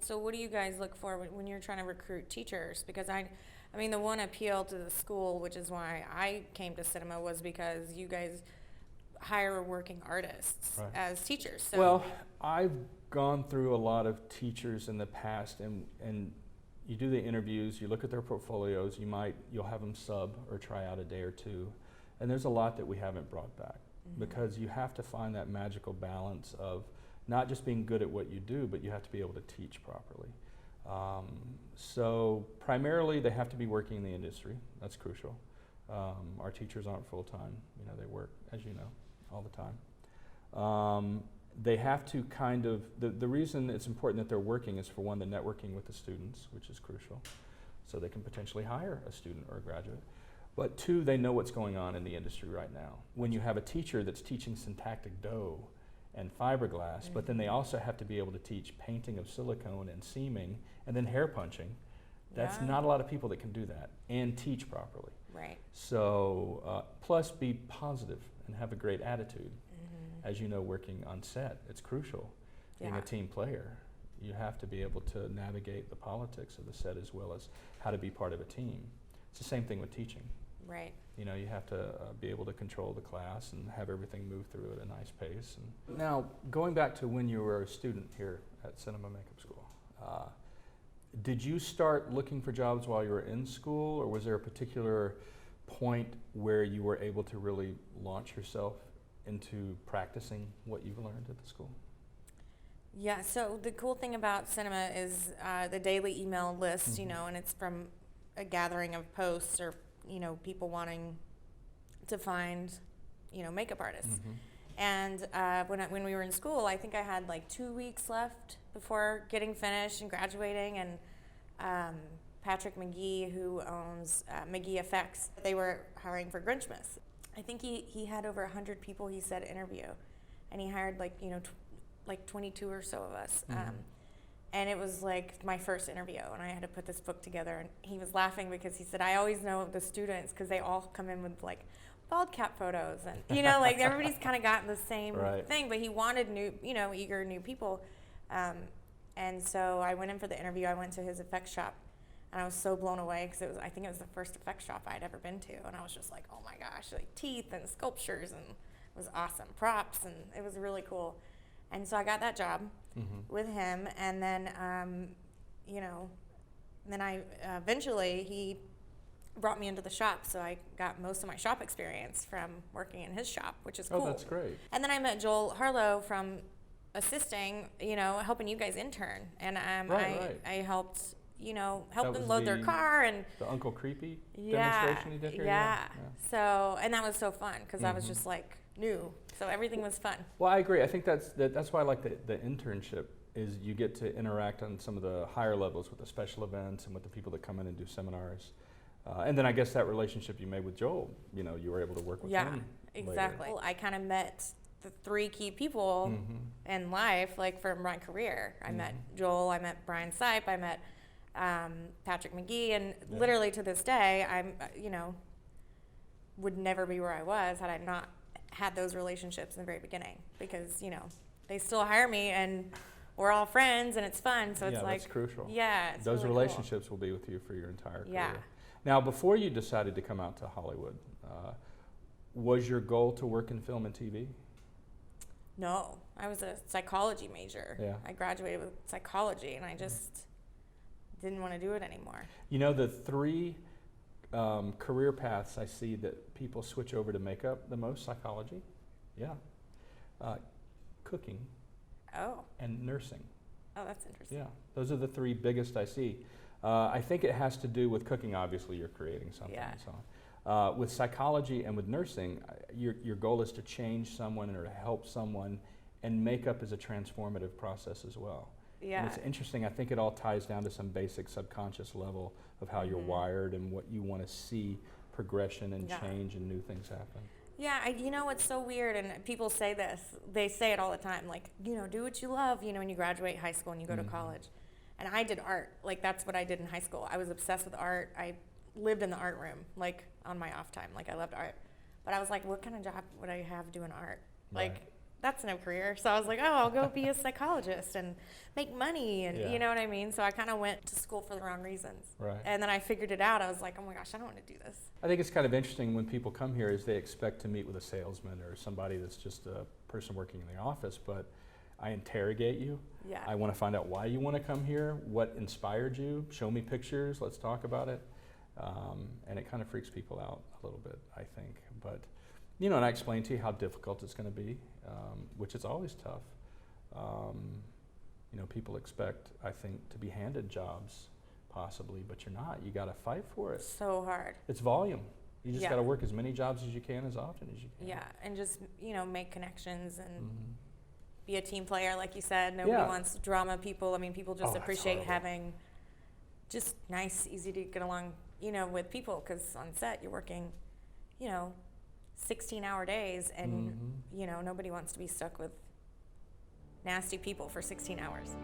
So what do you guys look for when you're trying to recruit teachers? Because I mean, the one appeal to the school, which is why I came to cinema, was because you guys hire working artists Right. as teachers. So Well, I've gone through a lot of teachers in the past, and you do the interviews, you look at their portfolios, you'll have them sub or try out a day or two, and there's a lot that we haven't brought back because you have to find that magical balance of not just being good at what you do, but you have to be able to teach properly. So primarily they have to be working in the industry. That's crucial. Our teachers aren't full-time. They work, as you know, all the time. They have to kind of, the reason it's important that they're working is, for one, the networking with the students, which is crucial. So they can potentially hire a student or a graduate. But two, they know what's going on in the industry right now. When you have a teacher that's teaching syntactic dough and fiberglass, but then they also have to be able to teach painting of silicone and seaming and then hair punching, that's not a lot of people that can do that and teach properly. Right. So, plus be positive and have a great attitude. As you know, working on set, it's crucial. Being a team player, you have to be able to navigate the politics of the set as well as how to be part of a team. It's the same thing with teaching. Right. You have to be able to control the class and have everything move through at a nice pace. And now, going back to when you were a student here at Cinema Makeup School, did you start looking for jobs while you were in school, or was there a particular point where you were able to really launch yourself into practicing what you've learned at the school? Yeah, so the cool thing about cinema is the daily email list, and it's from a gathering of posts or, people wanting to find, makeup artists. And when we were in school, I think I had like 2 weeks left before getting finished and graduating, and Patrick McGee, who owns McGee Effects, they were hiring for Grinchmas. I think he had over 100 people, he said, interview, and he hired like 22 or so of us. And it was like my first interview, and I had to put this book together, and he was laughing because he said, I always know the students because they all come in with like bald cap photos, and like everybody's kind of gotten the same thing, but he wanted new, eager new people. And so I went in for the interview. I went to his effects shop, and I was so blown away because I think it was the first effects shop I'd ever been to, and I was just like, oh my gosh, like teeth and sculptures, and it was awesome, props, and it was really cool. And so I got that job with him, and then, then I eventually he brought me into the shop, so I got most of my shop experience from working in his shop, which is cool. Oh, that's great. And then I met Joel Harlow from assisting, helping you guys intern, and I helped, help them load their car, and the Uncle Creepy demonstration you did here. Yeah. So, and that was so fun because I was just like new, so everything was fun. Well, I agree. I think that's why I like the internship, is you get to interact on some of the higher levels with the special events and with the people that come in and do seminars. And then I guess that relationship you made with Joel, you were able to work with him. Yeah, exactly. Later. I kind of met the three key people in life, like for my career. I met Joel, I met Brian Sipe, I met Patrick McGee, and literally to this day, I'm, would never be where I was had I not had those relationships in the very beginning, because, they still hire me and we're all friends and it's fun. So it's like, that's crucial. Yeah, it's those really relationships cool. will be with you for your entire career. Yeah. Now, before you decided to come out to Hollywood, was your goal to work in film and TV? No, I was a psychology major. Yeah. I graduated with psychology, and I just didn't want to do it anymore. The three career paths I see that people switch over to makeup the most: psychology, cooking, and nursing. Oh, that's interesting. Yeah, those are the three biggest I see. I think it has to do with cooking. Obviously, you're creating something and so on. With psychology and with nursing, your goal is to change someone or to help someone, and makeup is a transformative process as well. Yeah. And it's interesting. I think it all ties down to some basic subconscious level of how you're wired and what you want to see progression and change and new things happen. Yeah, it's so weird, and people say this. They say it all the time, like, do what you love, when you graduate high school and you go to college. And I did art. Like, that's what I did in high school. I was obsessed with art. I lived in the art room, like, on my off time. Like, I loved art. But I was like, what kind of job would I have doing art? Like, that's no career. So I was like, oh, I'll go be a psychologist and make money, and Yeah. you know what I mean? So I kind of went to school for the wrong reasons. Right. And then I figured it out. I was like, oh my gosh, I don't want to do this. I think it's kind of interesting when people come here is they expect to meet with a salesman or somebody that's just a person working in the office, but I interrogate you. Yeah. I want to find out why you want to come here, what inspired you, show me pictures, let's talk about it. And it kind of freaks people out a little bit, I think. But, you know, and I explained to you how difficult it's going to be, which is always tough. You know, people expect, I think, to be handed jobs possibly, but you're not. You got to fight for it. So hard. It's volume. You just Yeah. got to work as many jobs as you can, as often as you can. Yeah, and just, you know, make connections and Mhm. be a team player, like you said. Nobody Yeah. wants drama people. I mean, people just Oh, that's appreciate horrible. having just nice, easy to get along, you know, with people, because on set you're working, you know, 16-hour days, and, Mhm. you know, nobody wants to be stuck with nasty people for 16 hours.